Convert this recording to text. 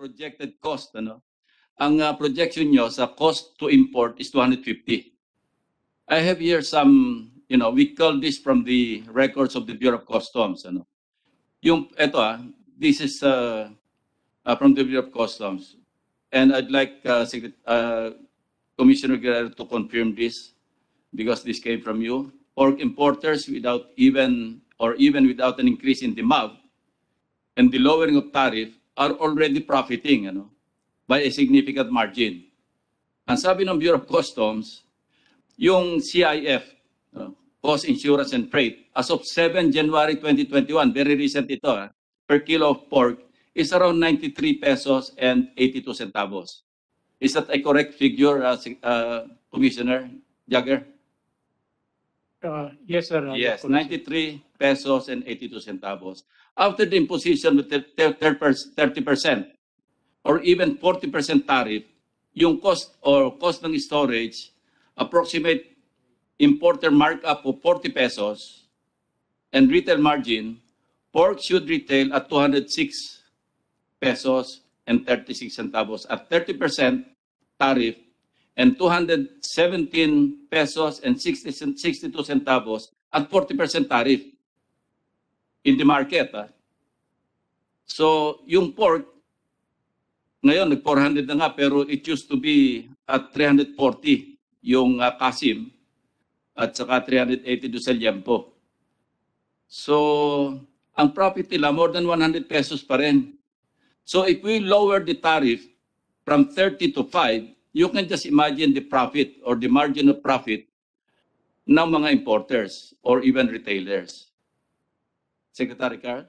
projected cost, ano? Ang projection nyo sa cost to import is 250. I have here some, we call this from the records of the Bureau of Customs, ano? This is from the Bureau of Customs. And I'd like Commissioner Guerrero to confirm this because this came from you. Pork importers even without an increase in demand and the lowering of tariff are already profiting by a significant margin. Ang sabi ng Bureau of Customs, yung CIF, Cost, Insurance, and Freight, as of 7 January 2021, very recent ito, per kilo of pork is around 93 pesos and 82 centavos. Is that a correct figure, Commissioner Jagger? Yes, sir. Yes, 93 pesos and 82 centavos. After the imposition of 30% or even 40% tariff, yung cost ng storage, approximate importer markup of 40 pesos and retail margin, pork should retail at 206 pesos and 36 centavos at 30% tariff and 217 pesos and 62 centavos at 40% tariff in the market. So yung pork, ngayon nag-400 na nga pero it used to be at 340 yung Kasim at saka 380 do sa Liempo. So ang profit nila more than 100 pesos pa rin. So if we lower the tariff from 30 to 5, you can just imagine the profit or the margin of profit ng mga importers or even retailers. Secretary Carl?